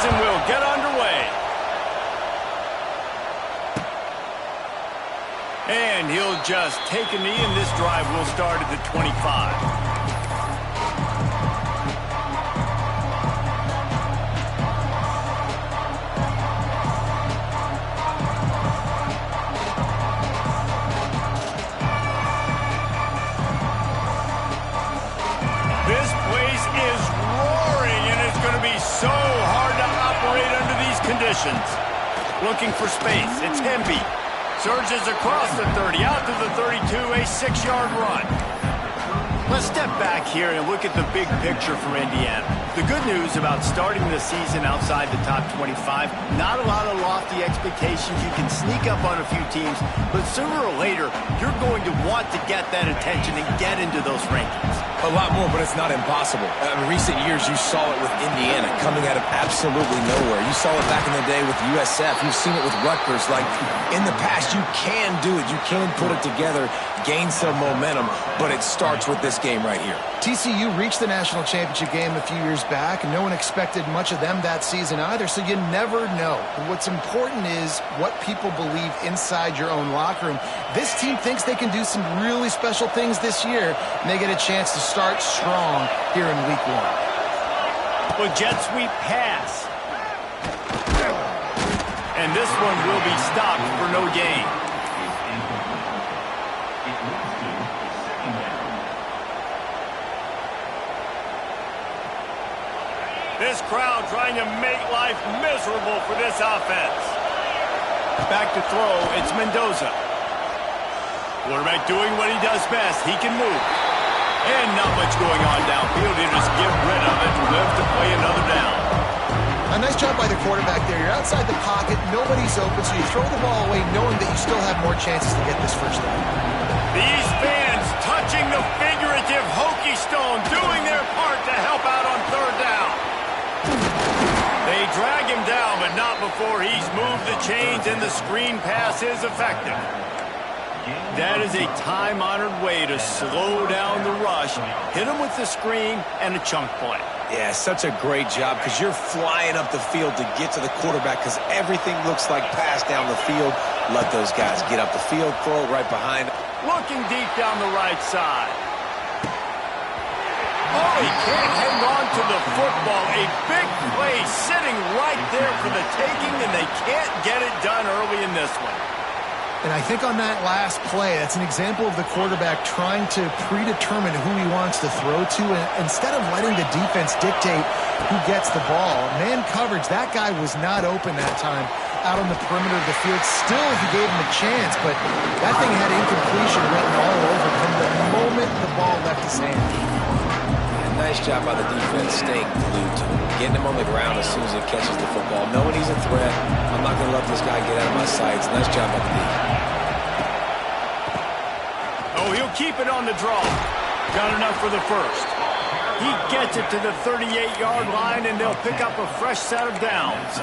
season will get underway. And he'll just take a knee, and this drive will start at the 25. This place is roaring, and it's going to be so hard to operate under these conditions. Looking for space. It's Hemby. Surges across the 30, out to the 32, a 6-yard run. Let's step back here and look at the big picture for Indiana. The good news about starting the season outside the top 25, not a lot of lofty expectations. You can sneak up on a few teams, but sooner or later, you're going to want to get that attention and get into those rankings. A lot more, but it's not impossible. In recent years, you saw it with Indiana coming out of absolutely nowhere. You saw it back in the day with USF. You've seen it with Rutgers. Like, in the past, you can do it. You can put it together, gain some momentum, but it starts with this game right here. TCU reached the national championship game a few years back, and no one expected much of them that season either, so you never know. What's important is what people believe inside your own locker room. This team thinks they can do some really special things this year, and they get a chance to start strong here in week 1. Well, jet sweep pass. And this one will be stopped for no gain. This crowd trying to make life miserable for this offense. Back to throw, it's Mendoza. Quarterback doing what he does best. He can move. And not much going on downfield. He just get rid of it and live to play another down. A nice job by the quarterback there. You're outside the pocket, nobody's open, so you throw the ball away knowing that you still have more chances to get this first down. These fans touching the figurative hokey stone, doing their part to help out on third down. They drag him down, but not before he's moved the chains and the screen pass is effective. That is a time-honored way to slow down the rush, hit him with the screen, and a chunk play. Yeah, such a great job because you're flying up the field to get to the quarterback because everything looks like pass down the field. Let those guys get up the field, throw it right behind. Looking deep down the right side. Oh, he can't hang on to the football. A big play sitting right there for the taking, and they can't get it done early in this one. And I think on that last play, that's an example of the quarterback trying to predetermine who he wants to throw to, and instead of letting the defense dictate who gets the ball. Man coverage, that guy was not open that time out on the perimeter of the field. Still, he gave him a chance, but that thing had incompletion written all over from the moment the ball left his hand. Nice job by the defense staying glued to him, getting him on the ground as soon as he catches the football, knowing he's a threat. I'm not going to let this guy get out of my sights. Nice job by the defense. Oh, he'll keep it on the draw. Got enough for the first. He gets it to the 38-yard line, and they'll pick up a fresh set of downs.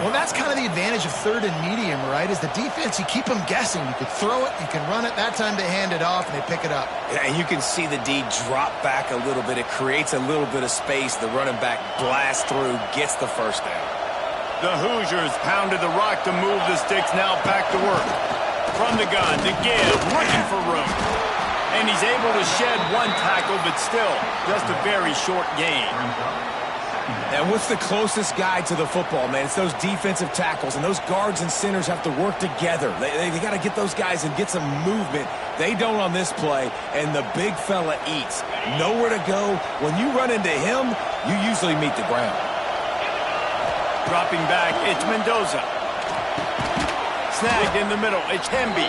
Well, that's kind of the advantage of third and medium, right? Is the defense, you keep them guessing. You can throw it, you can run it. That time they hand it off, and they pick it up. Yeah, and you can see the D drop back a little bit. It creates a little bit of space. The running back blasts through, gets the first down. The Hoosiers pounded the rock to move the sticks. Now back to work. From the gun to give, looking for room. And he's able to shed one tackle, but still just a very short gain. And what's the closest guy to the football, man? It's those defensive tackles, and those guards and centers have to work together. They got to get those guys and get some movement. They don't on this play, and the big fella eats. Nowhere to go. When you run into him, you usually meet the ground. Dropping back, it's Mendoza. Snagged in the middle, it's Hemby.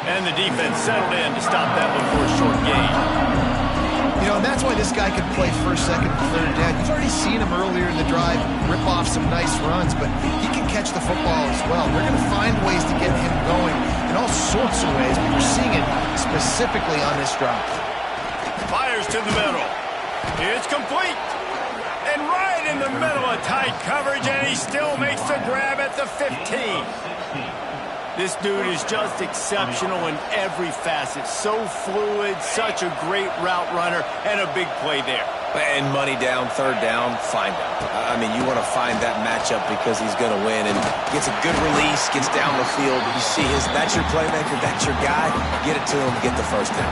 And the defense settled in to stop that one for a short gain. You know, and that's why this guy can play first, second, and third down. You've already seen him earlier in the drive rip off some nice runs, but he can catch the football as well. They're going to find ways to get him going in all sorts of ways, but you're seeing it specifically on this drive. Fires to the middle. It's complete. And right in the middle of tight coverage, and he still makes the grab at the 15. This dude is just exceptional in every facet. So fluid, such a great route runner, and a big play there. And money down, third down, find out. I mean, you want to find that matchup because he's going to win and gets a good release, gets down the field. You see that's your playmaker, that's your guy. Get it to him, get the first down.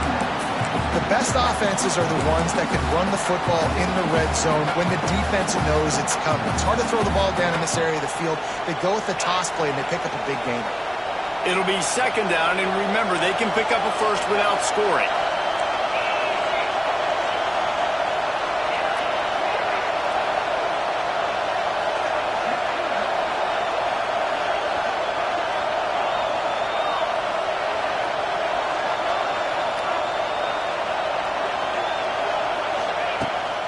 The best offenses are the ones that can run the football in the red zone when the defense knows it's coming. It's hard to throw the ball down in this area of the field. They go with the toss play and they pick up a big gain. It'll be second down, and remember, they can pick up a first without scoring.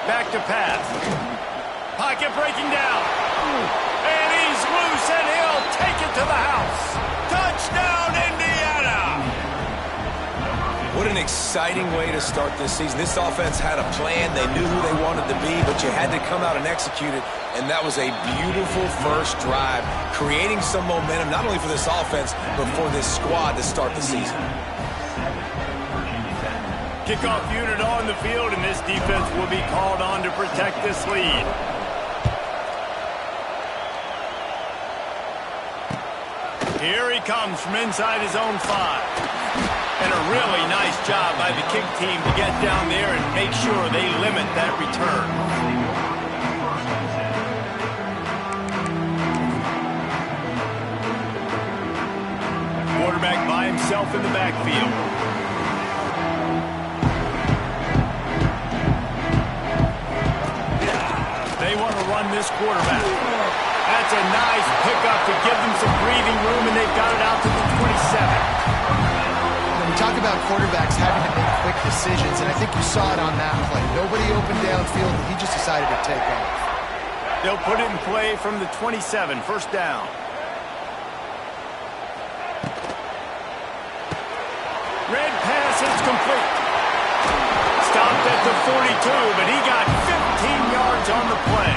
Back to pass. Pocket breaking down. And he's loose, and he'll take it to the house. Touchdown, Indiana! What an exciting way to start this season. This offense had a plan. They knew who they wanted to be, but you had to come out and execute it. And that was a beautiful first drive, creating some momentum, not only for this offense, but for this squad to start the season. Kickoff unit on the field, and this defense will be called on to protect this lead. Here he comes from inside his own 5. And a really nice job by the kick team to get down there and make sure they limit that return. Quarterback by himself in the backfield. They want to run this quarterback. That's a nice pickup to give them some breathing room, and they've got it out to the 27. When we talk about quarterbacks having to make quick decisions, and I think you saw it on that play. Nobody opened downfield, and he just decided to take off. They'll put it in play from the 27, first down. Red pass is complete. Stopped at the 42, but he got 15 yards on the play.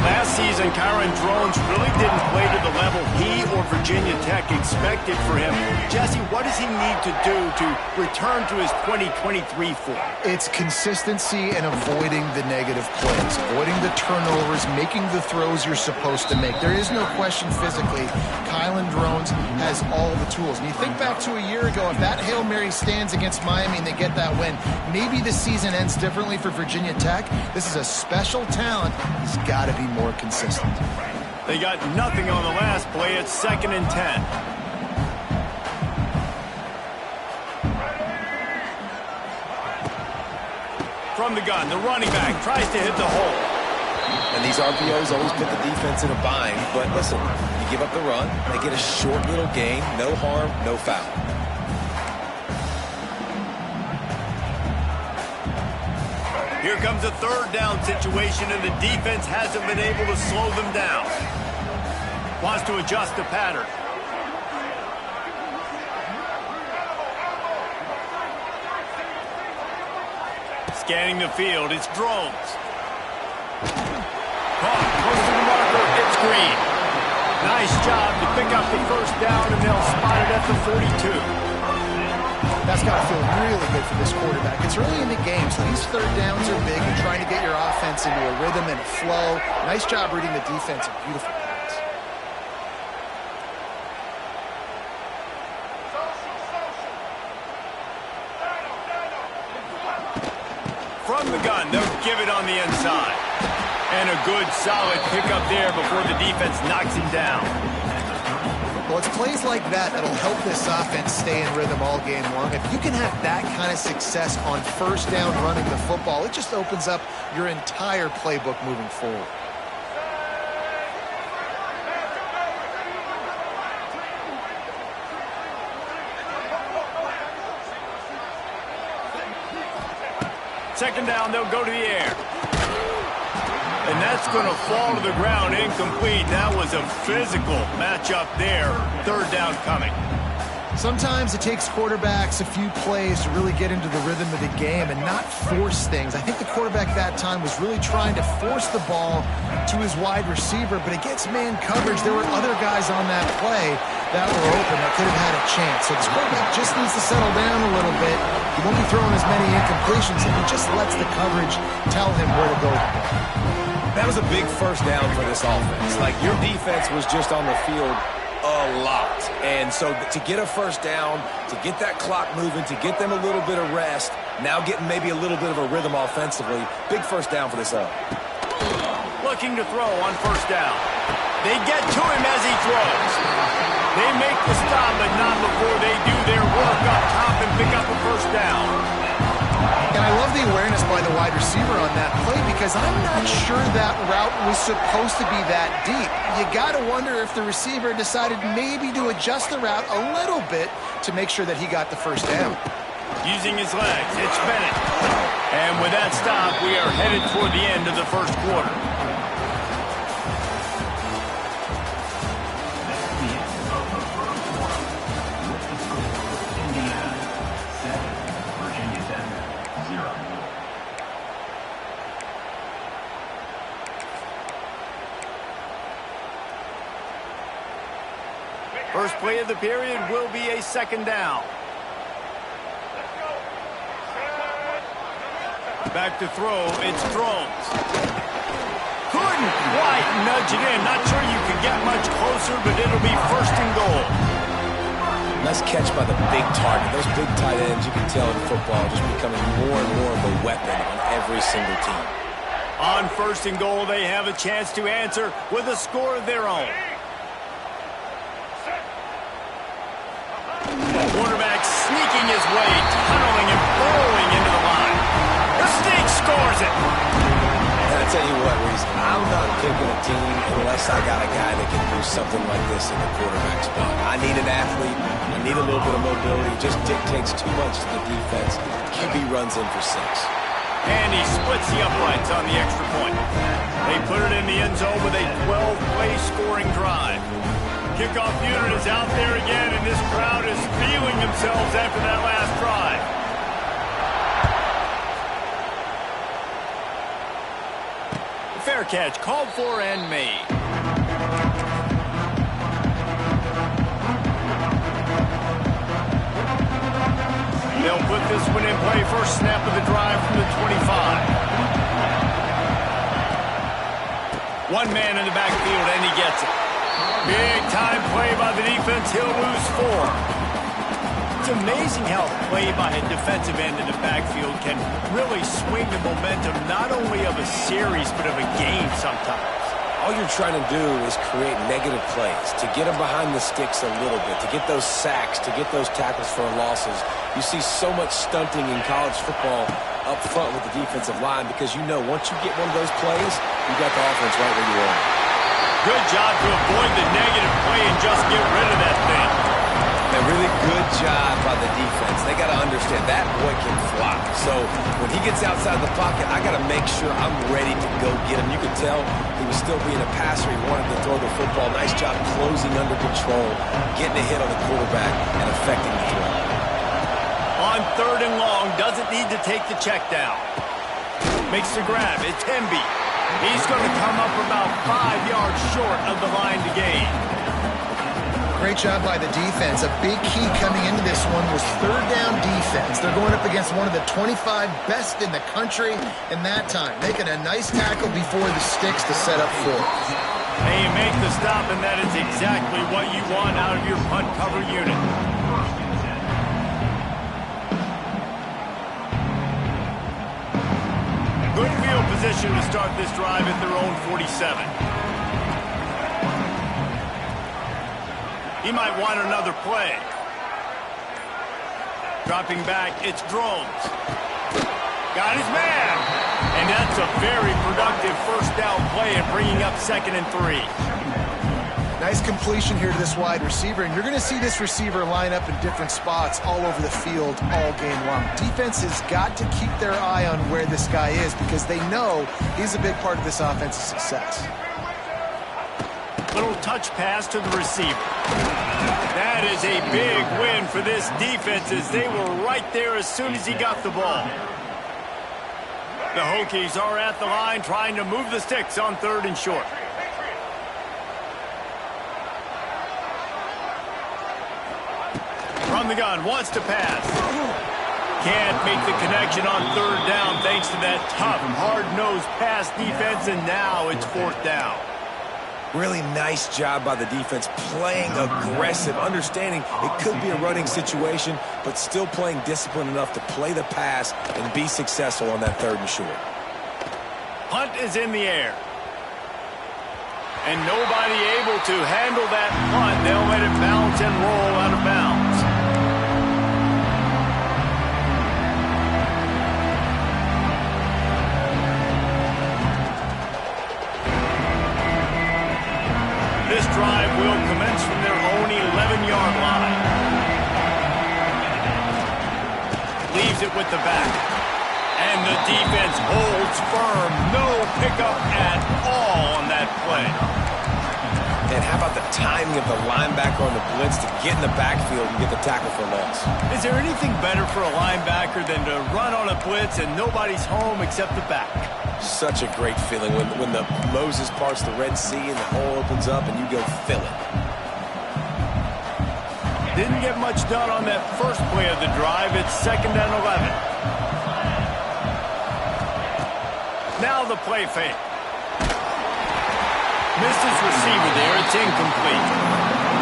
Last season, Kyron Drones really didn't play to the level he or Virginia Tech expected for him. Jesse, what does he need to do to return to his 2023 form? It's consistency and avoiding the negative plays, avoiding the turnovers, making the throws you're supposed to make. There is no question physically, Kyron Drones has all the tools. And you think back to a year ago, if that Hail Mary stands against Miami and they get that win, maybe the season ends differently for Virginia Tech. This is a special talent. He's got to be more consistent. They got nothing on the last play. It's 2nd and 10. From the gun, the running back tries to hit the hole. And these RPOs always put the defense in a bind. But listen, you give up the run, they get a short little gain, no harm, no foul. Here comes a third down situation, and the defense hasn't been able to slow them down. Wants to adjust the pattern. Scanning the field, it's Drones. Caught, close to the marker, it's Green. Nice job to pick up the first down, and they'll spot it at the 42. That's got to feel really good for this quarterback. It's early in the game, so these third downs are big. You're trying to get your offense into a rhythm and a flow. Nice job reading the defense. A beautiful pass. From the gun, they'll give it on the inside. And a good, solid pickup there before the defense knocks him down. Well, it's plays like that that'll help this offense stay in rhythm all game long. If you can have that kind of success on first down running the football, it just opens up your entire playbook moving forward. Second down, they'll go to the air. And that's going to fall to the ground, incomplete. That was a physical matchup there. Third down coming. Sometimes it takes quarterbacks a few plays to really get into the rhythm of the game and not force things. I think the quarterback that time was really trying to force the ball to his wide receiver, but against man coverage, there were other guys on that play that were open that could have had a chance. So this quarterback just needs to settle down a little bit. He won't be throwing as many incompletions if he just lets the coverage tell him where to go. That was a big first down for this offense. Like, your defense was just on the field a lot. And so to get a first down, to get that clock moving, to get them a little bit of rest, now getting maybe a little bit of a rhythm offensively, big first down for this up. Looking to throw on first down. They get to him as he throws. They make the stop, but not before they do their work up top and pick up a first down. And I love the awareness by the wide receiver on that play because I'm not sure that route was supposed to be that deep. You got to wonder if the receiver decided maybe to adjust the route a little bit to make sure that he got the first down. Using his legs, it's Bennett. And with that stop, we are headed toward the end of the first quarter. First play of the period will be a second down. Back to throw, it's Thrones. Couldn't quite nudge it in. Not sure you could get much closer, but it'll be first and goal. Nice catch by the big target. Those big tight ends, you can tell in football, just becoming more and more of a weapon on every single team. On first and goal, they have a chance to answer with a score of their own. Quarterback sneaking his way, tunneling and burrowing into the line. The Snake scores it. And I tell you what, Reese, I'm not picking a team unless I got a guy that can do something like this in the quarterback spot. I need an athlete. I need a little bit of mobility. It just dictates too much to the defense. QB runs in for 6. And he splits the uprights on the extra point. They put it in the end zone with a 12-play scoring drive. Kickoff unit is out there again, and this crowd is feeling themselves after that last drive. Fair catch, called for and made. They'll put this one in play. First snap of the drive from the 25. One man in the backfield, and he gets it. Big time play by the defense. He'll lose 4. It's amazing how play by a defensive end in the backfield can really swing the momentum not only of a series but of a game sometimes. All you're trying to do is create negative plays, to get them behind the sticks a little bit, to get those sacks, to get those tackles for losses. You see so much stunting in college football up front with the defensive line because you know once you get one of those plays, you got the offense right where you want. Good job to avoid the negative play and just get rid of that thing. A really good job by the defense. They got to understand that boy can fly. So when he gets outside the pocket, I got to make sure I'm ready to go get him. You could tell he was still being a passer. He wanted to throw the football. Nice job closing under control, getting a hit on the quarterback, and affecting the throw. On third and long, doesn't need to take the check down. Makes the grab. It's Hemby. He's going to come up about 5 yards short of the line to gain. Great job by the defense. A big key coming into this one was third down defense. They're going up against one of the 25 best in the country in that time, making a nice tackle before the sticks to set up 4. And you make the stop, and that is exactly what you want out of your punt cover unit. Good field position to start this drive at their own 47. He might want another play. Dropping back, it's Drones. Got his man. And that's a very productive first down play and bringing up 2nd and 3. Nice completion here to this wide receiver, and you're going to see this receiver line up in different spots all over the field all game long. Defense has got to keep their eye on where this guy is because they know he's a big part of this offense's success. Little touch pass to the receiver. That is a big win for this defense as they were right there as soon as he got the ball. The Hokies are at the line trying to move the sticks on 3rd and short. From the gun, wants to pass. Can't make the connection on third down thanks to that tough, hard-nosed pass defense, and now it's fourth down. Really nice job by the defense, playing aggressive, understanding it could be a running situation, but still playing disciplined enough to play the pass and be successful on that third and short. Punt is in the air. And nobody able to handle that punt. They'll let it bounce and roll out of bounds. This drive will commence from their own 11-yard line. Leaves it with the back. And the defense holds firm. No pickup at all on that play. And how about the timing of the linebacker on the blitz to get in the backfield and get the tackle for loss? Is there anything better for a linebacker than to run on a blitz and nobody's home except the back? Such a great feeling when the Moses parts the Red Sea and the hole opens up and you go fill it. Didn't get much done on that first play of the drive. It's 2nd and 11. Now the play fake. Missed his receiver there. It's incomplete.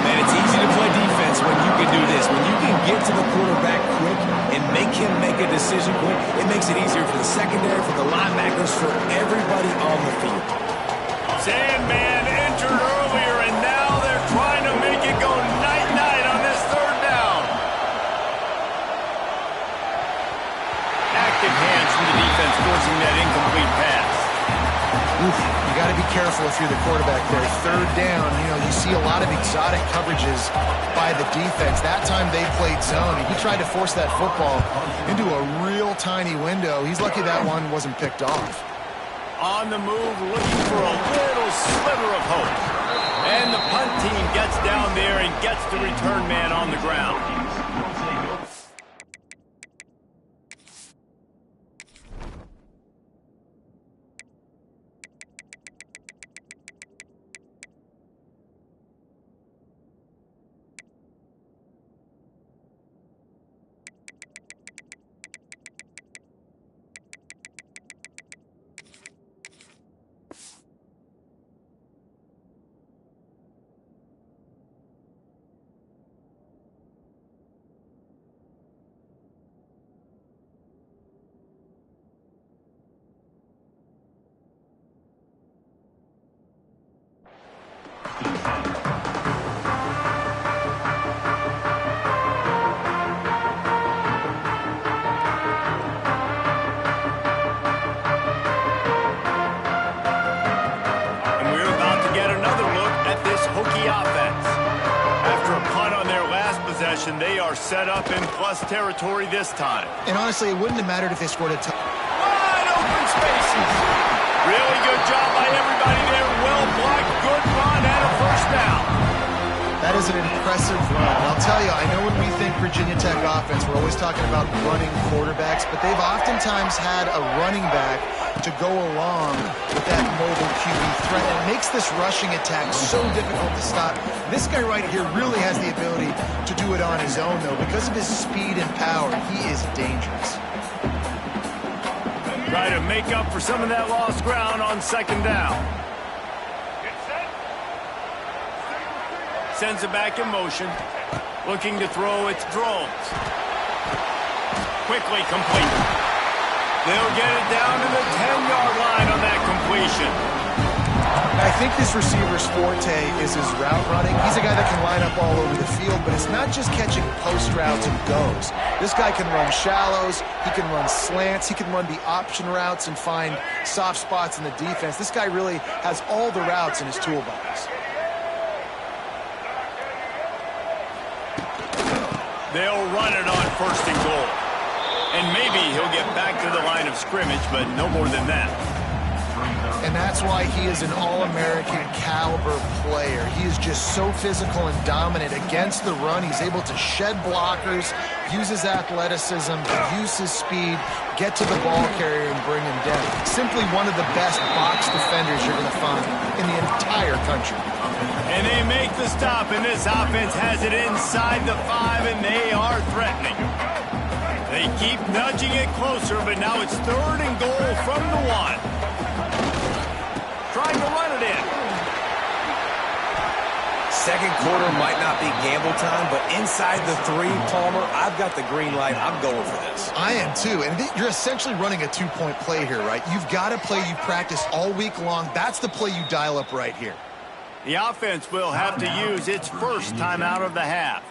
Man, it's easy to play defense when you can do this. When you can get to the quarterback quick and make him make a decision quick, it makes it easier for the secondary, for the linebackers, for everybody on the field. Sandman entered earlier, and now they're trying to make it go night-night on this third down. Active hands from the defense forcing that incomplete pass. Oof, you got to be careful if you're the quarterback there. Third down, you see a lot of exotic coverages by the defense. That time they played zone, and he tried to force that football into a real tiny window. He's lucky that one wasn't picked off. On the move, looking for a little sliver of hope. And the punt team gets down there and gets the return man on the ground. They are set up in plus territory this time. And honestly, it wouldn't have mattered if they scored a touchdown. Wide open spaces. Really good job by everybody there. Well blocked, good run, and a first down. That is an impressive run. And I'll tell you, I know when we think Virginia Tech offense, we're always talking about running quarterbacks, but they've oftentimes had a running back to go along with that mobile QB threat. And it makes this rushing attack so difficult to stop. This guy right here really has the ability to do it on his own, though. Because of his speed and power, he is dangerous. Try to make up for some of that lost ground on 2nd down. Sends it back in motion. Looking to throw, it's drones. Quickly complete. They'll get it down to the 10-yard line on that completion. I think this receiver's forte is his route running. He's a guy that can line up all over the field, but it's not just catching post routes and goes. This guy can run shallows, he can run slants, he can run the option routes and find soft spots in the defense. This guy really has all the routes in his toolbox. They'll run it on 1st and goal. And maybe he'll get back to the line of scrimmage, but no more than that. And that's why he is an All-American caliber player. He is just so physical and dominant against the run. He's able to shed blockers, use his athleticism, use his speed, get to the ball carrier and bring him down. Simply one of the best box defenders you're going to find in the entire country. And they make the stop, and this offense has it inside the 5, and they are threatening. They keep nudging it closer, but now it's 3rd and goal from the 1. Trying to run it in. Second quarter might not be gamble time, but inside the 3, Palmer, I've got the green light. I'm going for this. I am too, and you're essentially running a 2-point play here, right? You've got a play you practiced all week long. That's the play you dial up right here. The offense will have to use its first timeout of the half.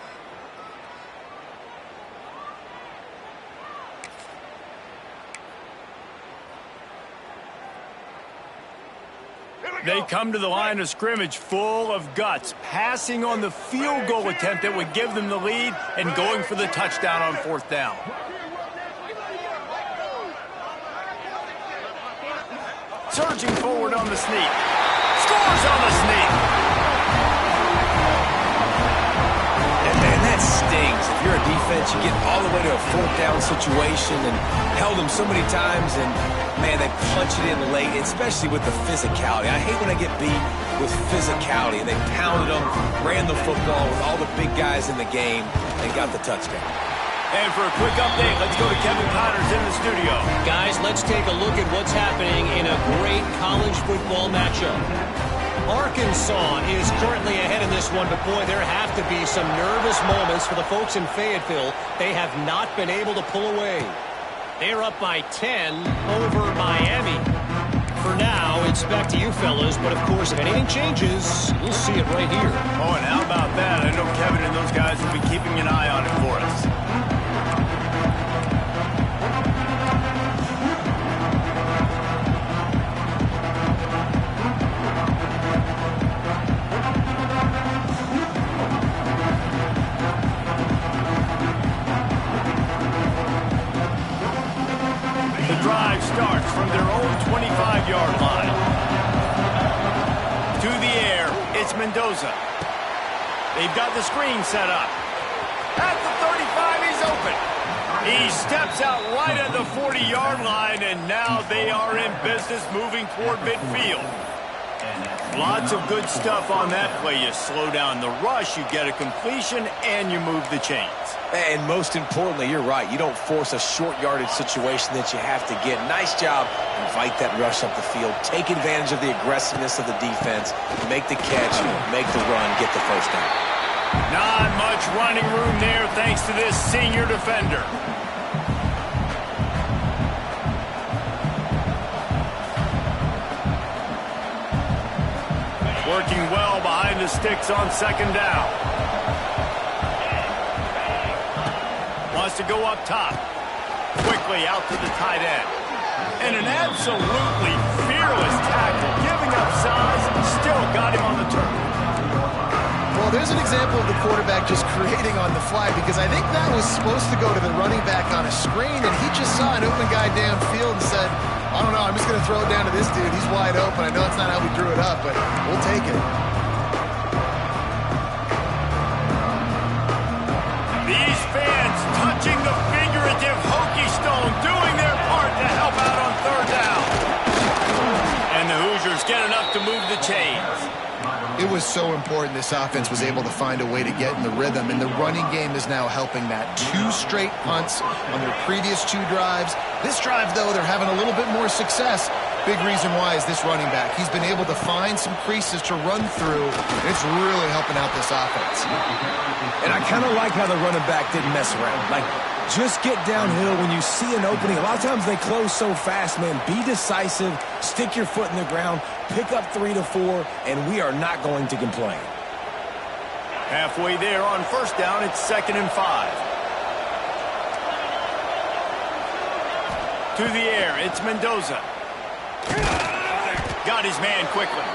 They come to the line of scrimmage full of guts, passing on the field goal attempt that would give them the lead and going for the touchdown on 4th down. Surging forward on the sneak. Scores on the sneak. And man, that stings. If you're a defense, you get all the way to a 4th down situation and held them so many times, and man, they punch it in late, especially with the physicality. I hate when I get beat with physicality. They pounded them, ran the football with all the big guys in the game, and got the touchdown. And for a quick update, let's go to Kevin Connors in the studio. Guys, let's take a look at what's happening in a great college football matchup. Arkansas is currently ahead in this one, but boy, there have to be some nervous moments for the folks in Fayetteville. They have not been able to pull away. They're up by 10 over Miami. For now, it's back to you fellas, but of course, if anything changes, we'll see it right here. Oh, and how about that? I know Kevin and those guys will be keeping an eye on it for us. Drive starts from their own 25-yard line. To the air, it's Mendoza. They've got the screen set up. At the 35, he's open. He steps out right at the 40-yard line, and now they are in business moving toward midfield. Lots of good stuff on that play. You slow down the rush, you get a completion, and you move the chains. And most importantly, you're right. You don't force a short yardage situation that you have to get. Nice job. Invite that rush up the field. Take advantage of the aggressiveness of the defense. Make the catch, make the run, get the first down. Not much running room there thanks to this senior defender. Working well behind the sticks on 2nd down. Wants to go up top. Quickly out to the tight end. And an absolutely fearless tackle. Giving up size, still got him on the turf. Well, there's an example of the quarterback just creating on the fly, because I think that was supposed to go to the running back on a screen, and he just saw an open guy downfield and said, I don't know, I'm just going to throw it down to this dude. He's wide open. I know it's not how we drew it up, but we'll take it. These fans touching the figurative hokey stone, doing their part to help out on 3rd down. And the Hoosiers get enough to move the chains. It was so important this offense was able to find a way to get in the rhythm, and the running game is now helping that. 2 straight punts on their previous 2 drives. This drive, though, they're having a little bit more success. Big reason why is this running back. He's been able to find some creases to run through, and it's really helping out this offense. And I kind of like how the running back didn't mess around. Like, just get downhill when you see an opening. A lot of times they close so fast, man. Be decisive, stick your foot in the ground, pick up 3 to 4, and we are not going to complain. Halfway there on 1st down, it's 2nd and 5. To the air, it's Mendoza. Got his man quickly.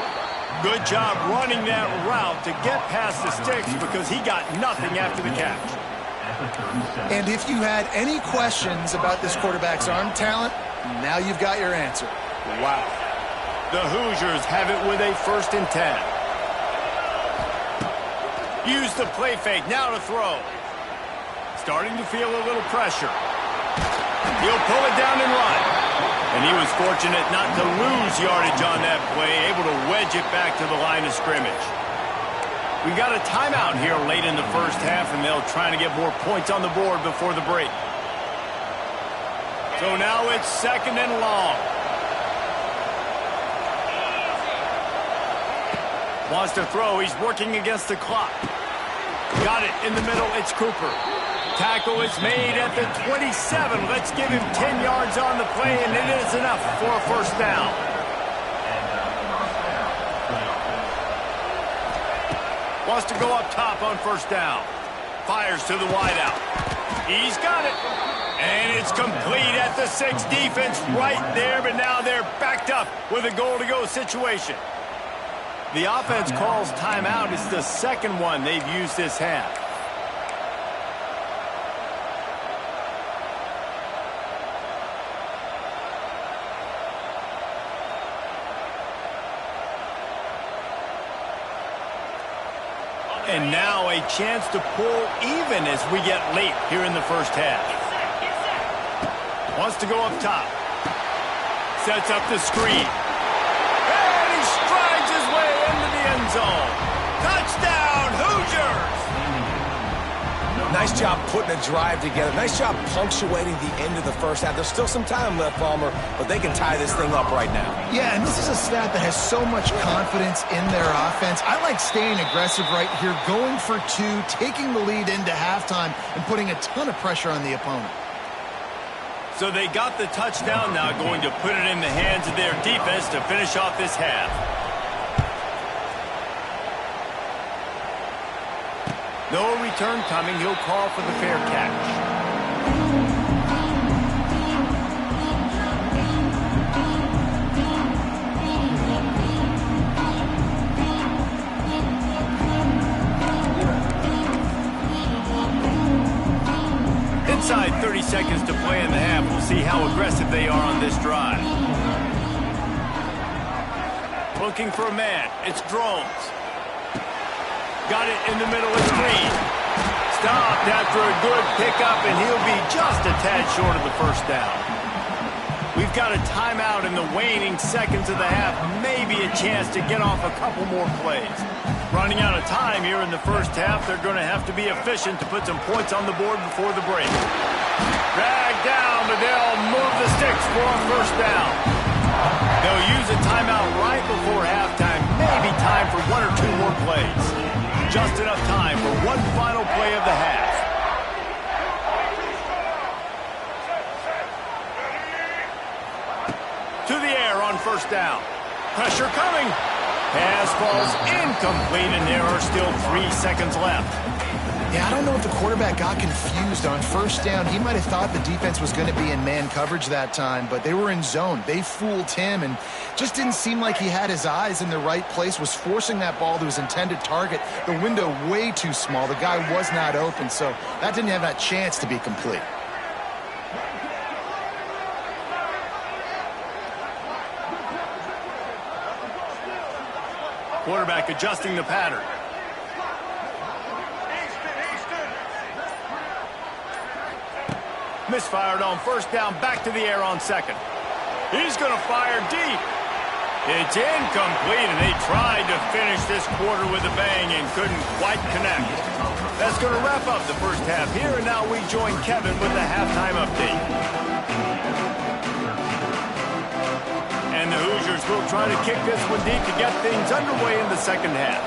Good job running that route to get past the sticks, because he got nothing after the catch. And if you had any questions about this quarterback's arm talent, now you've got your answer. Wow. The Hoosiers have it with a 1st and 10. Use the play fake, now to throw. Starting to feel a little pressure. He'll pull it down and run. And he was fortunate not to lose yardage on that play, able to wedge it back to the line of scrimmage. We got a timeout here late in the first half, and they'll try to get more points on the board before the break. So now it's 2nd and long. Wants to throw. He's working against the clock. Got it in the middle. It's Cooper. Tackle is made at the 27. Let's give him 10 yards on the play, and it is enough for a first down. Wants to go up top on first down. Fires to the wideout. He's got it. And it's complete at the 6. Defense right there, but now they're backed up with a goal-to-go situation. The offense calls timeout. It's the second one they've used this half. And now a chance to pull even as we get late here in the first half. Wants to go up top. Sets up the screen. And he strides his way into the end zone. Touchdown, Hoosiers! Nice job putting a drive together. Nice job punctuating the end of the first half. There's still some time left, Palmer, but they can tie this thing up right now. Yeah, and this is a stat that has so much confidence in their offense. I like staying aggressive right here, going for 2, taking the lead into halftime, and putting a ton of pressure on the opponent. So they got the touchdown now, going to put it in the hands of their defense to finish off this half. No return coming. He'll call for the fair catch. Inside 30 seconds to play in the half. We'll see how aggressive they are on this drive. Looking for a man. It's Drones. Got it in the middle of Green. Stopped after a good pickup, and he'll be just a tad short of the first down. We've got a timeout in the waning seconds of the half. Maybe a chance to get off a couple more plays. Running out of time here in the first half. They're going to have to be efficient to put some points on the board before the break. Dragged down, but they'll move the sticks for a first down. They'll use a timeout right before halftime. Maybe time for 1 or 2 more plays. Just enough time for one final play of the half. To the air on first down. Pressure coming. Pass falls incomplete, and there are still 3 seconds left. Yeah, I don't know if the quarterback got confused on first down. He might have thought the defense was going to be in man coverage that time, but they were in zone. They fooled him, and just didn't seem like he had his eyes in the right place, was forcing that ball to his intended target. The window way too small. The guy was not open, so that didn't have that chance to be complete. Quarterback adjusting the pattern. Misfired on first down, back to the air on second. He's going to fire deep. It's incomplete, and they tried to finish this quarter with a bang and couldn't quite connect. That's going to wrap up the first half here, and now we join Kevin with the halftime update. And the Hoosiers will try to kick this one deep to get things underway in the second half.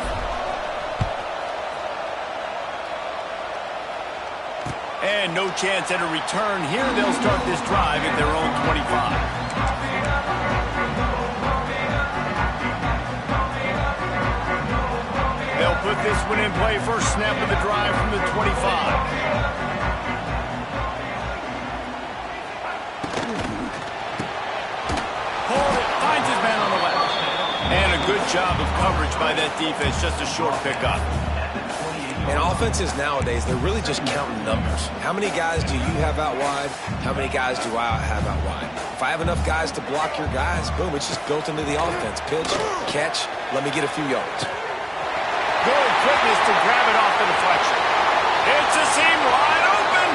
And no chance at a return here. They'll start this drive at their own 25. They'll put this one in play. First snap of the drive from the 25. Finds his man on the left. And a good job of coverage by that defense. Just a short pickup. And offenses nowadays, they're really just counting numbers. How many guys do you have out wide? How many guys do I have out wide? If I have enough guys to block your guys, boom, it's just built into the offense. Pitch, catch, let me get a few yards. Good quickness to grab it off the deflection. It's a seam wide open.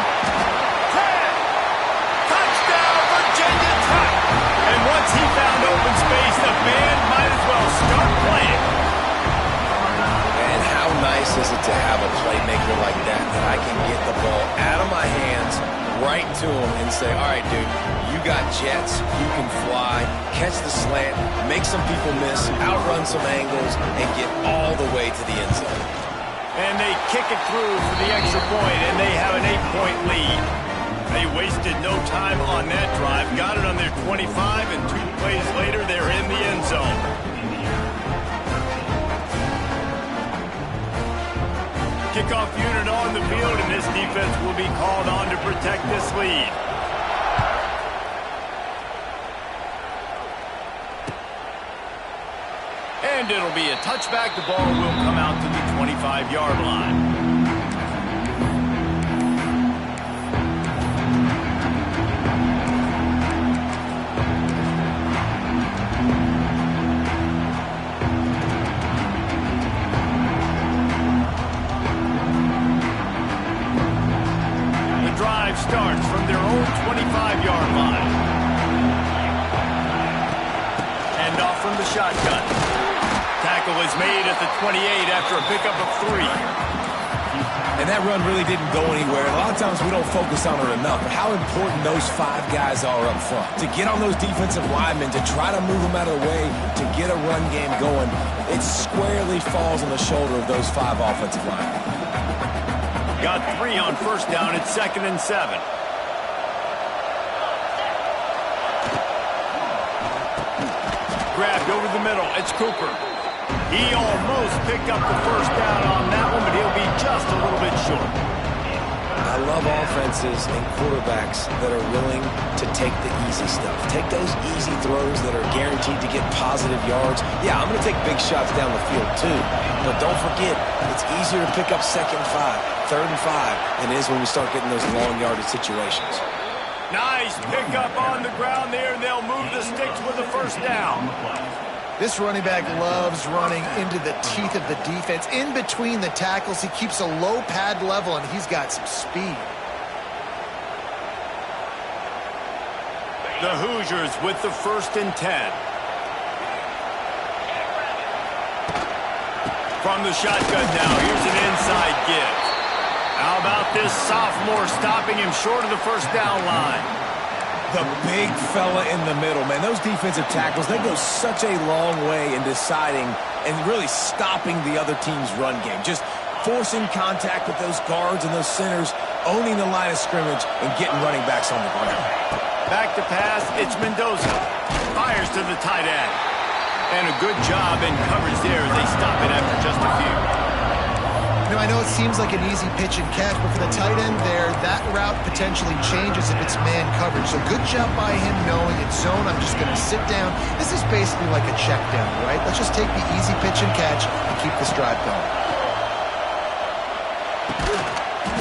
10. Touchdown, Virginia Tech. once he found open space, the band might as well start playing. And how nice is it to have a playmaker like that I can get the ball out of my hands, right to him, and say, all right, dude, you got jets, you can fly, catch the slant, make some people miss, outrun some angles, and get all the way to the end zone. And they kick it through for the extra point, and they have an 8-point lead. They wasted no time on that drive, got it on their 25, and 2 plays later, they're in the end zone. Kickoff unit on the field, and this defense will be called on to protect this lead. And it'll be a touchback. The ball will come out to the 25-yard line. Starts from their own 25-yard line. And off from the shotgun. Tackle is made at the 28 after a pickup of 3. And that run really didn't go anywhere. A lot of times we don't focus on it enough, but how important those 5 guys are up front. To get on those defensive linemen, to try to move them out of the way, to get a run game going, it squarely falls on the shoulder of those 5 offensive linemen. Got 3 on first down. It's 2nd and 7. Grabbed over the middle. It's Cooper. He almost picked up the first down on that one, but he'll be just a little bit short. I love offenses and quarterbacks that are willing to take the easy stuff. Take those easy throws that are guaranteed to get positive yards. Yeah, I'm going to take big shots down the field too. But don't forget, it's easier to pick up 2nd and 5, 3rd and 5 than it is when we start getting those long yardage situations. Nice pickup on the ground there, and they'll move the sticks with the first down. This running back loves running into the teeth of the defense. In between the tackles, he keeps a low pad level, and he's got some speed. The Hoosiers with the 1st and 10. From the shotgun now, here's an inside give. How about this sophomore stopping him short of the first down line? The big fella in the middle, man. Those defensive tackles, they go such a long way in deciding and really stopping the other team's run game. Just forcing contact with those guards and those centers, owning the line of scrimmage, and getting running backs on the ground. Back to pass, it's Mendoza. Fires to the tight end. And a good job in coverage there as they stop it after just a few. You know, I know it seems like an easy pitch and catch, but for the tight end there, that route potentially changes if it's man coverage. So good job by him knowing it's zone. I'm just going to sit down. This is basically like a check down, right? Let's just take the easy pitch and catch and keep this drive going.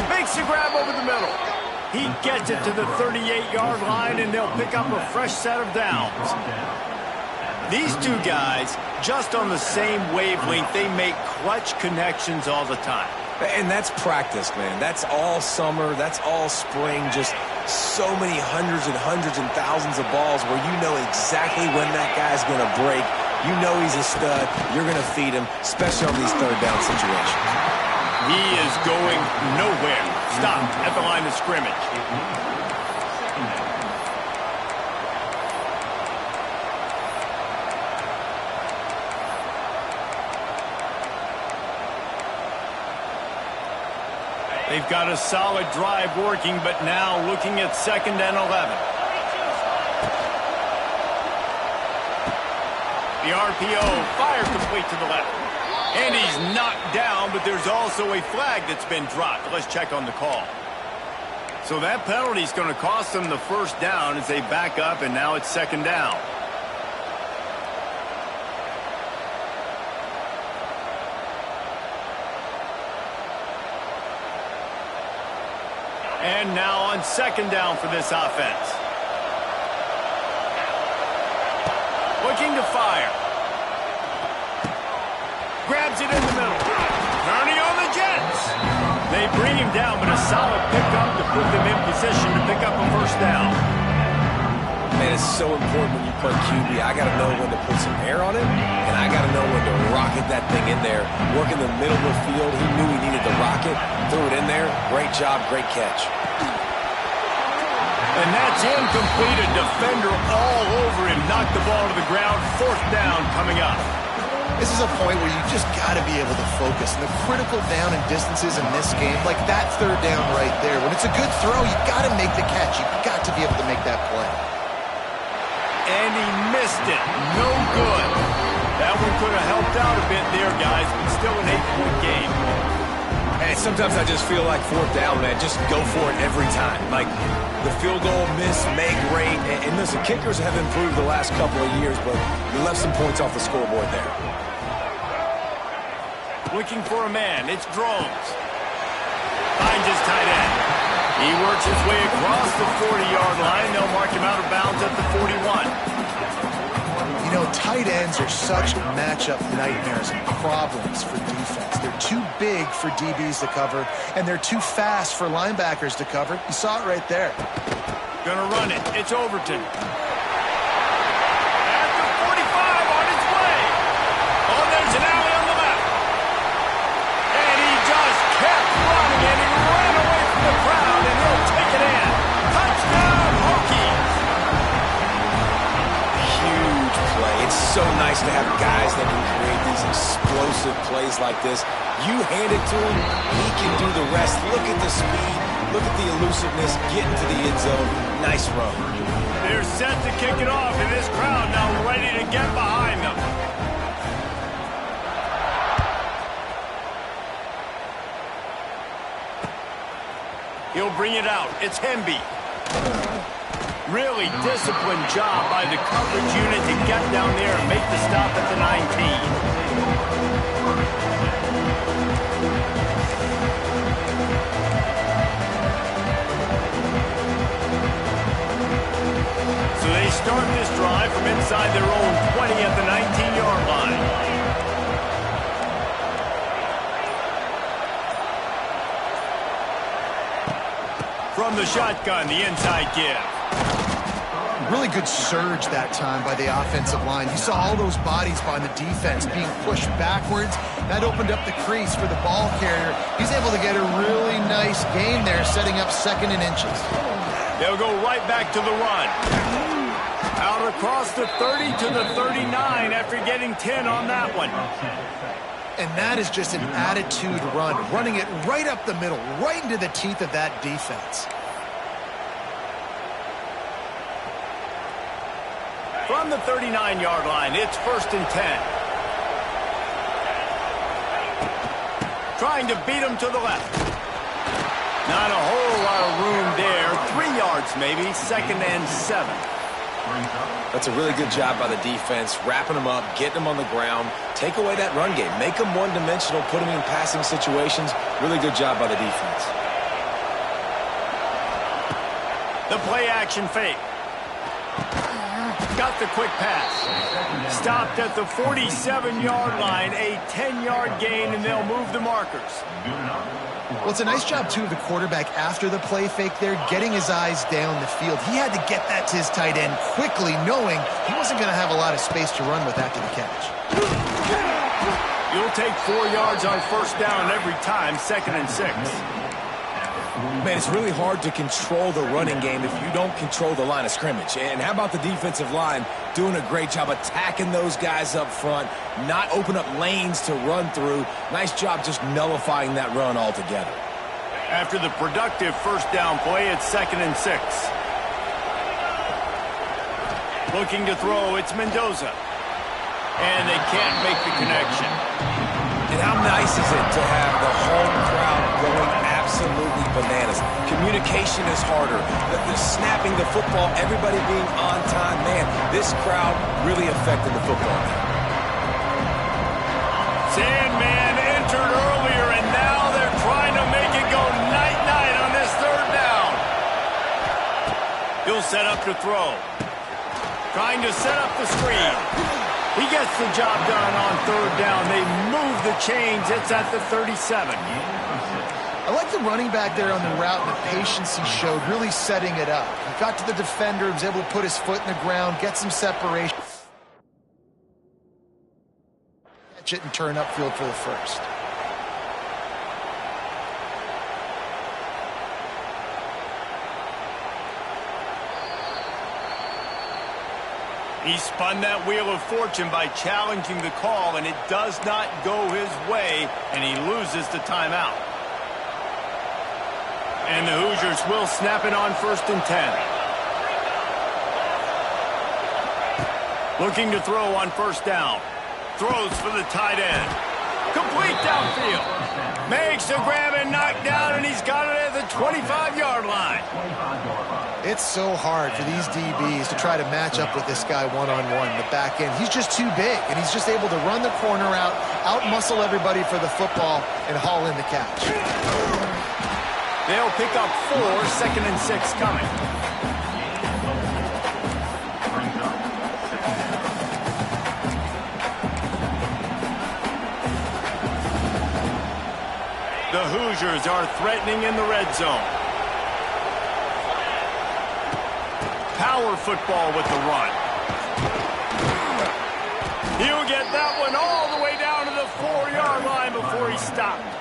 Makes a grab over the middle. He gets it to the 38-yard line, and they'll pick up a fresh set of downs. These 2 guys, just on the same wavelength, they make clutch connections all the time. And that's practice, man. That's all summer. That's all spring. Just so many hundreds and thousands of balls where you know exactly when that guy's going to break. You know he's a stud. You're going to feed him, especially on these 3rd down situations. He is going nowhere. Stopped at the line of scrimmage. They've got a solid drive working, but now looking at 2nd and 11. The RPO fires complete to the left. And he's knocked down, but there's also a flag that's been dropped. Let's check on the call. So that penalty is going to cost them the first down as they back up, and now it's 2nd down. And now on 2nd down for this offense. Looking to fire. Grabs it in the middle. Turning on the Jets. They bring him down, but a solid pickup to put them in position to pick up a first down. Man, it's so important when you play QB. I got to know when to put some air on it, and I got to know when to rocket that thing in there. Work in the middle of the field. He knew he needed to rocket. Threw it in there. Great job, great catch. And that's incomplete. A defender all over him. Knocked the ball to the ground. 4th down coming up. This is a point where you just got to be able to focus. And the critical down and distances in this game, like that 3rd down right there. When it's a good throw, you got to make the catch. You got to be able to make that play. And he missed it. No good. That one could have helped out a bit there, guys, but still an 8-point game. Hey, sometimes I just feel like 4th down, man. Just go for it every time. Like the field goal miss, make rate. And listen, kickers have improved the last couple of years, but you left some points off the scoreboard there. Looking for a man. It's Drones. Finds his tight end. He works his way across the 40-yard line. They'll mark him out of bounds at the 41. You know, tight ends are such matchup nightmares and problems for defense. They're too big for DBs to cover, and they're too fast for linebackers to cover. You saw it right there. Gonna run it. It's Overton. At the 45 on his way. Oh, there's an alley on the left. And he just kept running, and he ran away from the crowd, and he'll take it in. Touchdown, Hokies. Huge play. It's so nice to have guys that can create these explosive plays like this. You hand it to him, he can do the rest. Look at the speed. Look at the elusiveness. Get into the end zone. Nice run. They're set to kick it off, and this crowd now ready to get behind them. He'll bring it out. It's Hemby. Really disciplined job by the coverage unit to get down there and make the stop at the 19. So they start this drive from inside their own 20 at the 19-yard line. From the shotgun, the inside give. Really good surge that time by the offensive line. You saw all those bodies by the defense being pushed backwards. That opened up the crease for the ball carrier. He's able to get a really nice gain there, setting up 2nd and inches. They'll go right back to the run. Out across the 30 to the 39 after getting 10 on that one. And that is just an attitude run, running it right up the middle, right into the teeth of that defense. From the 39-yard line, it's 1st and 10. Trying to beat him to the left. Not a whole lot of room there. 3 yards maybe, 2nd and 7. That's a really good job by the defense, wrapping them up, getting them on the ground. Take away that run game. Make them one-dimensional, put them in passing situations. Really good job by the defense. The play-action fake. Got the quick pass. Stopped at the 47-yard line, a 10-yard gain, and they'll move the markers. Well, it's a nice job, too, of the quarterback after the play fake there, getting his eyes down the field. He had to get that to his tight end quickly, knowing he wasn't going to have a lot of space to run with after the catch. You'll take 4 yards on 1st down every time, 2nd and 6. Man, it's really hard to control the running game if you don't control the line of scrimmage. And how about the defensive line doing a great job attacking those guys up front, not open up lanes to run through. Nice job just nullifying that run altogether. After the productive 1st down play, it's 2nd and 6. Looking to throw, it's Mendoza. And they can't make the connection. And how nice is it to have the home crowd going absolutely bananas? Communication is harder. The snapping the football, everybody being on time. Man, this crowd really affected the football. Sandman entered earlier, and now they're trying to make it go night-night on this 3rd down. He'll set up to throw. Trying to set up the screen. He gets the job done on 3rd down. They move the chains. It's at the 37. I I like the running back there on the route and the patience he showed, really setting it up. He got to the defender, was able to put his foot in the ground, get some separation. Catch it and turn upfield for the first. He spun that wheel of fortune by challenging the call, and it does not go his way, and he loses the timeout. And the Hoosiers will snap it on 1st and 10. Looking to throw on 1st down. Throws for the tight end. Complete downfield. Makes the grab and knock down, and he's got it at the 25-yard line. It's so hard for these DBs to try to match up with this guy one-on-one in the back end. He's just too big, and he's just able to run the corner out-muscle everybody for the football, and haul in the catch. They'll pick up 4, 2nd and 6 coming. The Hoosiers are threatening in the red zone. Power football with the run. He'll get that one all the way down to the 4-yard line before he stopped.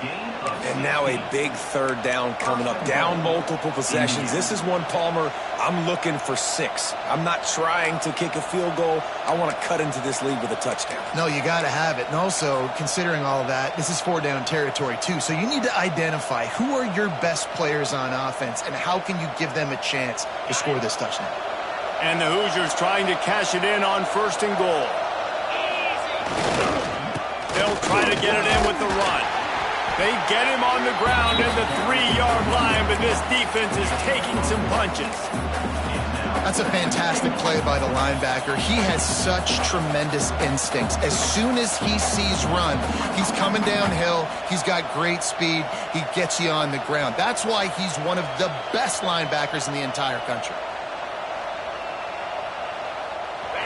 And now a big 3rd down coming up. Down multiple possessions. This is one, Palmer, I'm looking for 6. I'm not trying to kick a field goal. I want to cut into this lead with a touchdown. No, you got to have it. And also, considering all of that, this is 4-down territory too. So you need to identify who are your best players on offense and how can you give them a chance to score this touchdown. And the Hoosiers trying to cash it in on 1st and goal. They'll try to get it in with the run. They get him on the ground at the 3-yard line, but this defense is taking some punches. That's a fantastic play by the linebacker. He has such tremendous instincts. As soon as he sees run, he's coming downhill. He's got great speed. He gets you on the ground. That's why he's one of the best linebackers in the entire country.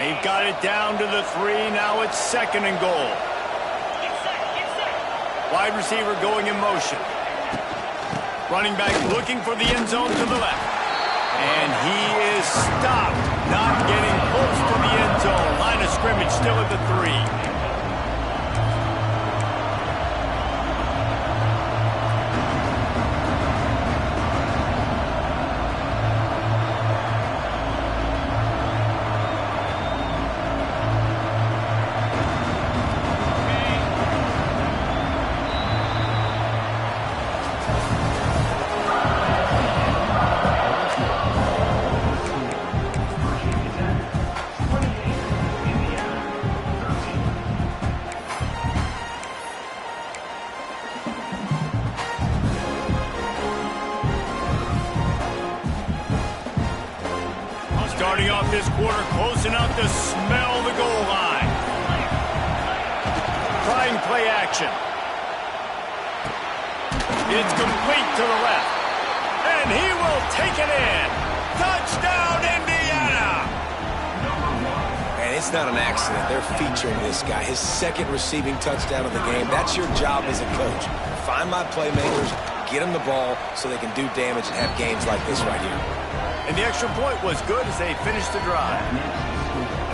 They've got it down to the 3. Now it's 2nd and goal. Wide receiver going in motion. Running back looking for the end zone to the left. And he is stopped, not getting close to the end zone. Line of scrimmage still at the 3. Starting off this quarter close enough to smell the goal line. Trying play action. It's complete to the left. And he will take it in. Touchdown, Indiana! And it's not an accident. They're featuring this guy. His 2nd receiving touchdown of the game. That's your job as a coach. Find my playmakers, get them the ball so they can do damage and have games like this right here. And the extra point was good as they finished the drive.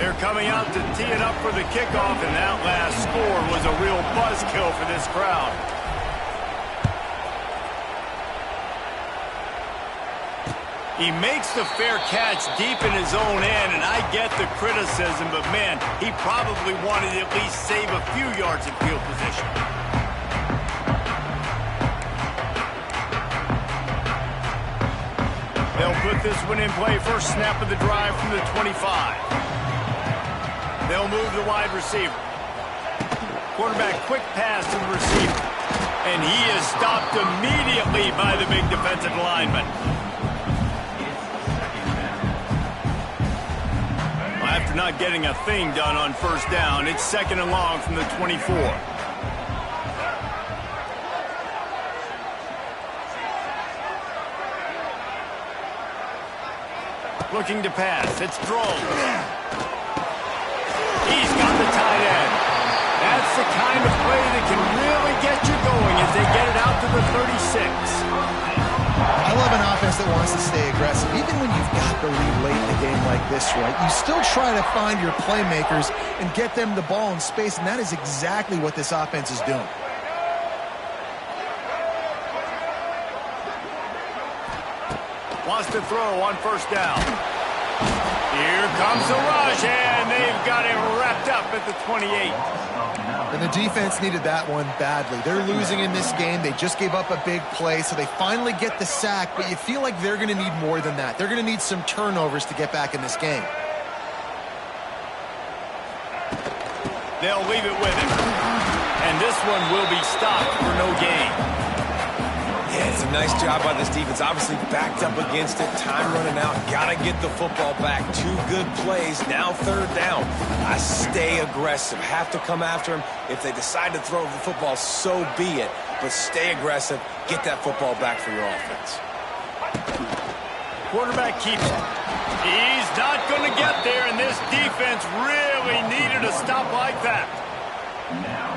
They're coming out to tee it up for the kickoff, and that last score was a real buzzkill for this crowd. He makes the fair catch deep in his own end, and I get the criticism, but man, he probably wanted to at least save a few yards of field position. They'll put this one in play. First snap of the drive from the 25. They'll move the wide receiver. Quarterback quick pass to the receiver. And he is stopped immediately by the big defensive lineman. Well, after not getting a thing done on 1st down, it's 2nd and long from the 24. Looking to pass. It's thrown. He's got the tight end. That's the kind of play that can really get you going as they get it out to the 36. wants to stay aggressive. Even when you've got the lead late in a game like this, right, you still try to find your playmakers and get them the ball in space, and that is exactly what this offense is doing. Wants to throw on first down. Here comes the rush, and they've got it wrapped up at the 28. And the defense needed that one badly. They're losing in this game. They just gave up a big play, so they finally get the sack, but you feel like they're going to need more than that. They're going to need some turnovers to get back in this game. They'll leave it with him. And this one will be stopped for no gain. Yeah, it's a nice job by this defense. Obviously backed up against it. Time running out. Got to get the football back. 2 good plays. Now third down. I stay aggressive. Have to come after him. If they decide to throw the football, so be it. But stay aggressive. Get that football back for your offense. Quarterback keeps it. He's not going to get there, and this defense really needed a stop like that.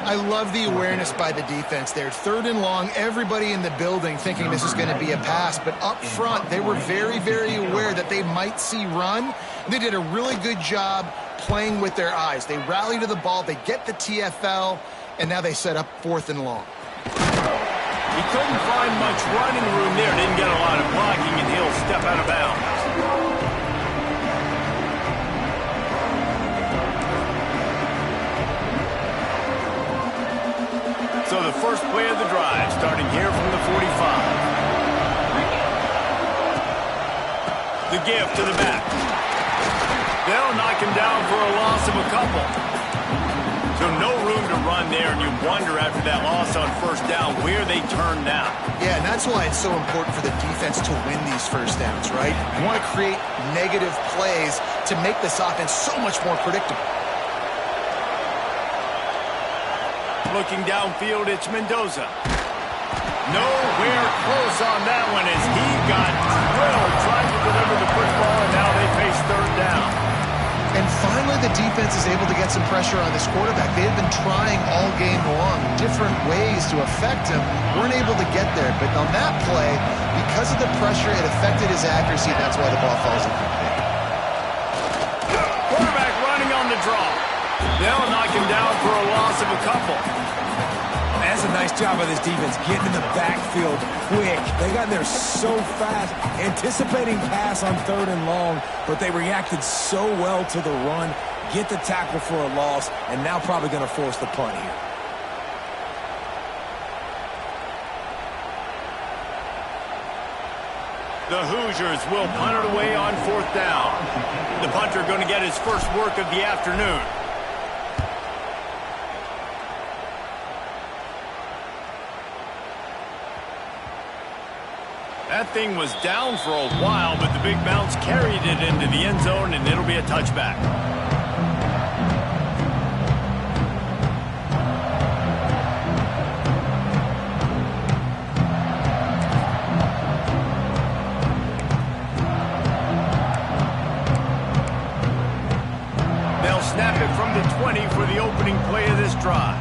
I love the awareness by the defense there. 3rd and long, everybody in the building thinking this is going to be a pass, but up front, they were very, very aware that they might see run. They did a really good job playing with their eyes. They rally to the ball, they get the TFL, and now they set up 4th and long. He couldn't find much running room there, didn't get a lot of blocking, and he'll step out of bounds. So the first play of the drive, starting here from the 45. The give to the back. They'll knock him down for a loss of a couple. So no room to run there, and you wonder after that loss on first down where they turn now. Yeah, and that's why it's so important for the defense to win these first downs, right? You want to create negative plays to make this offense so much more predictable. Looking downfield, it's Mendoza. Nowhere close on that one as he got drilled trying to deliver the football, and now they face third down. And finally, the defense is able to get some pressure on this quarterback. They had been trying all game long different ways to affect him. Weren't able to get there, but on that play, because of the pressure, it affected his accuracy, and that's why the ball falls incomplete. Quarterback running on the draw. They'll knock him down for a loss of a couple. That's a nice job by this defense, getting in the backfield quick. They got in there so fast, anticipating pass on 3rd and long, but they reacted so well to the run, get the tackle for a loss, and now probably going to force the punt here. The Hoosiers will punt it away on 4th down. The punter going to get his first work of the afternoon. That thing was down for a while, but the big bounce carried it into the end zone, and it'll be a touchback. They'll snap it from the 20 for the opening play of this drive.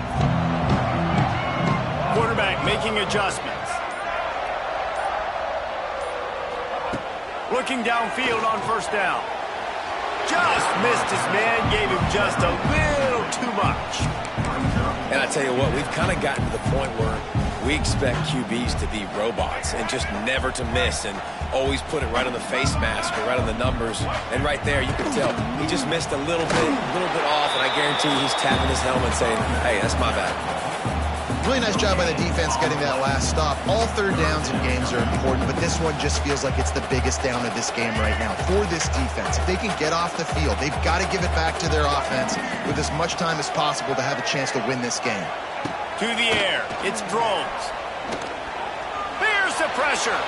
Quarterback making adjustments. Looking downfield on first down. Just missed his man, gave him just a little too much. And I tell you what, we've kind of gotten to the point where we expect QBs to be robots and just never to miss and always put it right on the face mask or right on the numbers. And right there, you can tell he just missed a little bit off, and I guarantee he's tapping his helmet saying, hey, that's my bad. Really nice job by the defense getting that last stop. All 3rd downs in games are important, but this one just feels like it's the biggest down of this game right now for this defense. If they can get off the field, they've got to give it back to their offense with as much time as possible to have a chance to win this game. To the air, it's Drones. There's the pressure.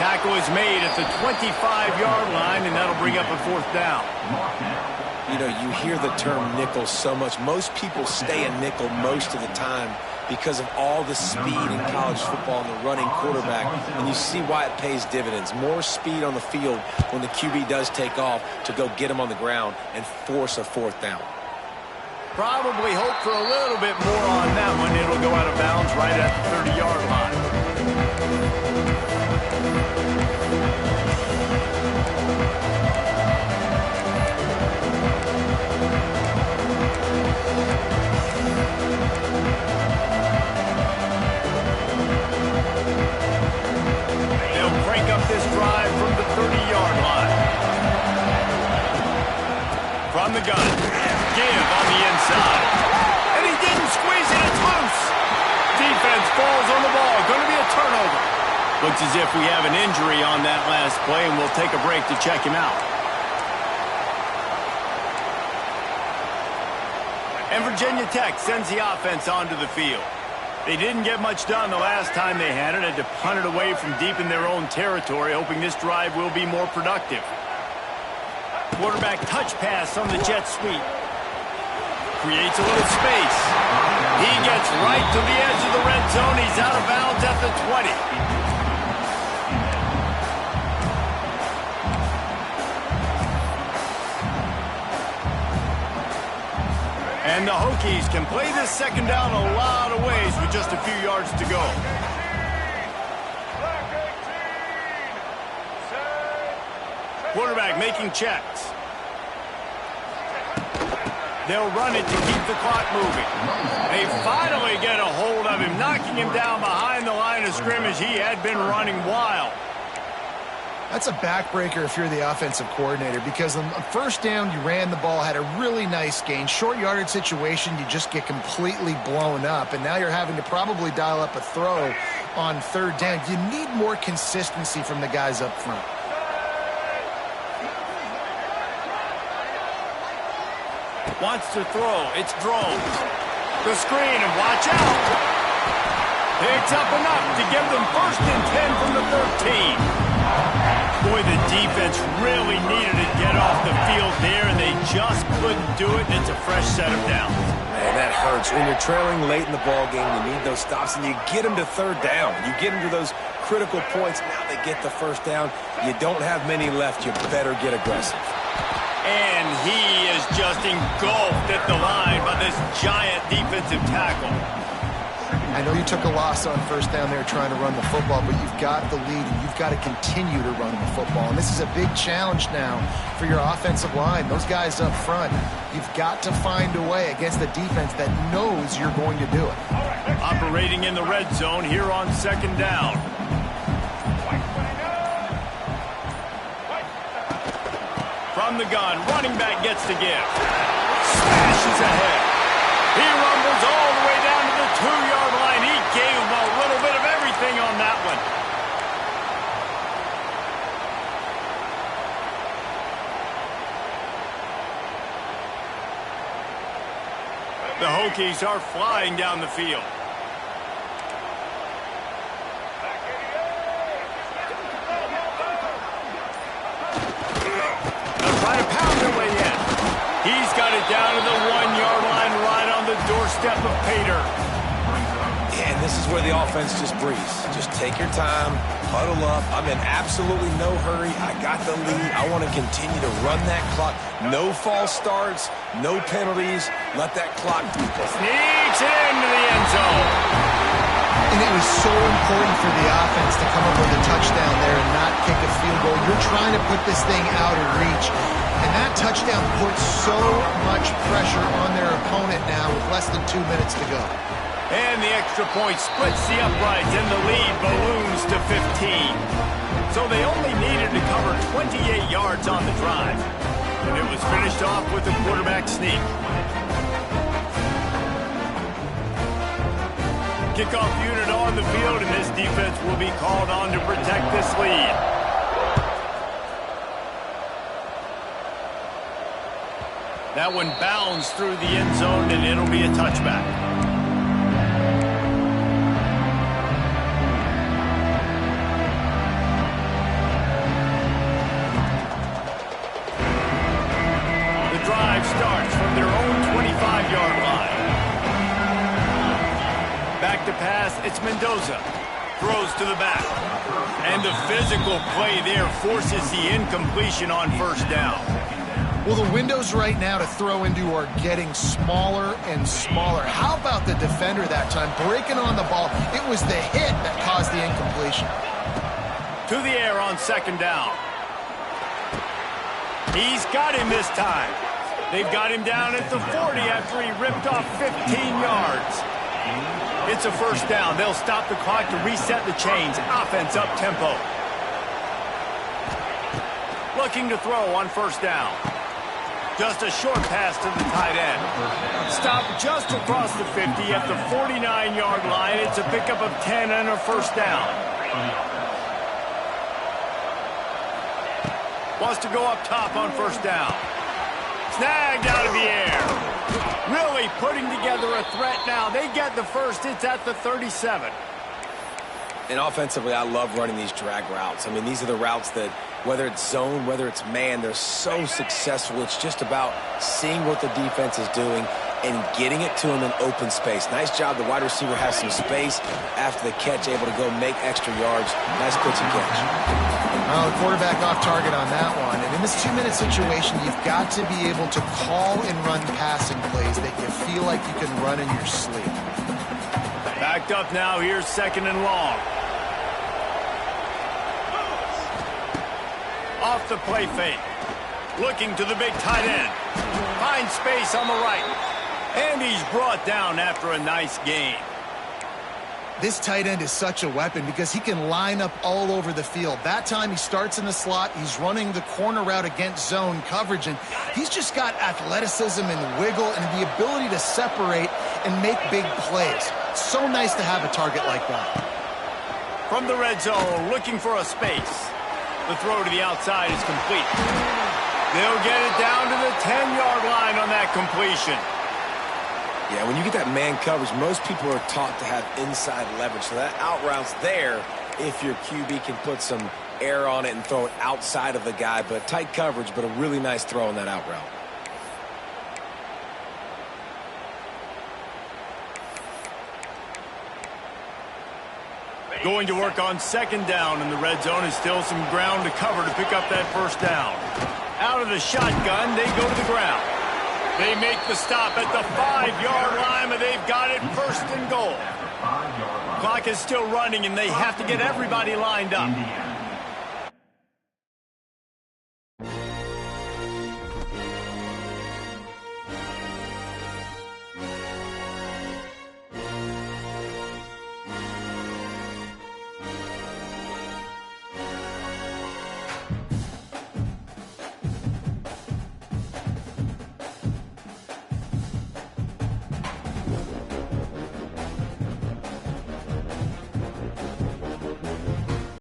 Tackle is made at the 25-yard line, and that'll bring up a 4th down. You know, you hear the term nickel so much. Most people stay a nickel most of the time because of all the speed in college football and the running quarterback. And you see why it pays dividends. More speed on the field when the QB does take off to go get him on the ground and force a 4th down. Probably hope for a little bit more on that one. It'll go out of bounds right at the 30-yard line. Looks as if we have an injury on that last play, and we'll take a break to check him out. And Virginia Tech sends the offense onto the field. They didn't get much done the last time they had it. Had to punt it away from deep in their own territory, hoping this drive will be more productive. Quarterback touch pass on the jet sweep. Creates a little space. He gets right to the edge of the red zone. He's out of bounds at the 20. And the Hokies can play this second down a lot of ways with just a few yards to go. Quarterback making checks. They'll run it to keep the clock moving. They finally get a hold of him, knocking him down behind the line of scrimmage. He had been running wild. That's a backbreaker if you're the offensive coordinator, because on first down, you ran the ball, had a really nice gain. Short yardage situation, you just get completely blown up, and now you're having to probably dial up a throw on third down. You need more consistency from the guys up front. Wants to throw. It's Drones. The screen, and watch out. Picks up enough to give them 1st and 10 from the 13. Boy, the defense really needed to get off the field there, and they just couldn't do it, and it's a fresh set of downs. Man, that hurts. When you're trailing late in the ball game, you need those stops, and you get them to third down. You get them to those critical points. Now they get the first down. You don't have many left. You better get aggressive. And he is just engulfed at the line by this giant defensive tackle. I know you took a loss on first down there trying to run the football, but you've got the lead, and you've got to continue to run the football. And this is a big challenge now for your offensive line. Those guys up front, you've got to find a way against the defense that knows you're going to do it. Operating in the red zone here on second down. From the gun, running back gets the give. Smashes ahead. He rumbles all the way down to the 2-yard line. He gave him a little bit of everything on that one. The Hokies are flying down the field. They'll try to pound their way in. He's got it down to the 1-yard line, right on the doorstep of Pater. And this is where the offense just breathes. Just take your time, huddle up. I'm in absolutely no hurry. I got the lead. I want to continue to run that clock. No false starts, no penalties. Let that clock Sneaks it into the end zone. And it was so important for the offense to come up with a touchdown there and not kick a field goal. You're trying to put this thing out of reach. And that touchdown puts so much pressure on their opponent now with less than 2 minutes to go. And the extra point splits the uprights, and the lead balloons to 15. So they only needed to cover 28 yards on the drive. And it was finished off with a quarterback sneak. Kickoff unit on the field, and this defense will be called on to protect this lead. That one bounds through the end zone, and it'll be a touchback. The drive starts from their own 25-yard line. Back to pass, it's Mendoza. Throws to the back. And the physical play there forces the incompletion on first down. Well, the windows right now to throw into are getting smaller and smaller. How about the defender that time breaking on the ball? It was the hit that caused the incompletion. To the air on second down. He's got him this time. They've got him down at the 40 after he ripped off 15 yards. It's a first down. They'll stop the clock to reset the chains. Offense up tempo. Looking to throw on first down. Just a short pass to the tight end. Stop just across the 50 at the 49-yard line. It's a pickup of 10 and a first down. Wants to go up top on first down. Snagged out of the air. Really putting together a threat now. They get the first. It's at the 37. And offensively, I love running these drag routes. I mean, these are the routes that, whether it's zone, whether it's man, they're so successful. It's just about seeing what the defense is doing and getting it to him in open space. Nice job. The wide receiver has some space after the catch, able to go make extra yards. Nice pitch and catch. Well, the quarterback off target on that one. And in this 2-minute situation, you've got to be able to call and run passing plays that you feel like you can run in your sleep. Backed up now. Here's second and long. Off the play fake. Looking to the big tight end. Finds space on the right. And he's brought down after a nice gain. This tight end is such a weapon because he can line up all over the field. That time he starts in the slot. He's running the corner route against zone coverage. And he's just got athleticism and wiggle and the ability to separate and make big plays. So nice to have a target like that. From the red zone, looking for a space. The throw to the outside is complete. They'll get it down to the 10-yard line on that completion. Yeah, when you get that man coverage, most people are taught to have inside leverage. So that out route's there if your QB can put some air on it and throw it outside of the guy. But tight coverage, but a really nice throw on that out route. Going to work on second down in the red zone. Is still some ground to cover to pick up that first down. Out of the shotgun, they go to the ground. They make the stop at the 5-yard line, but they've got it first and goal. Clock is still running, and they have to get everybody lined up.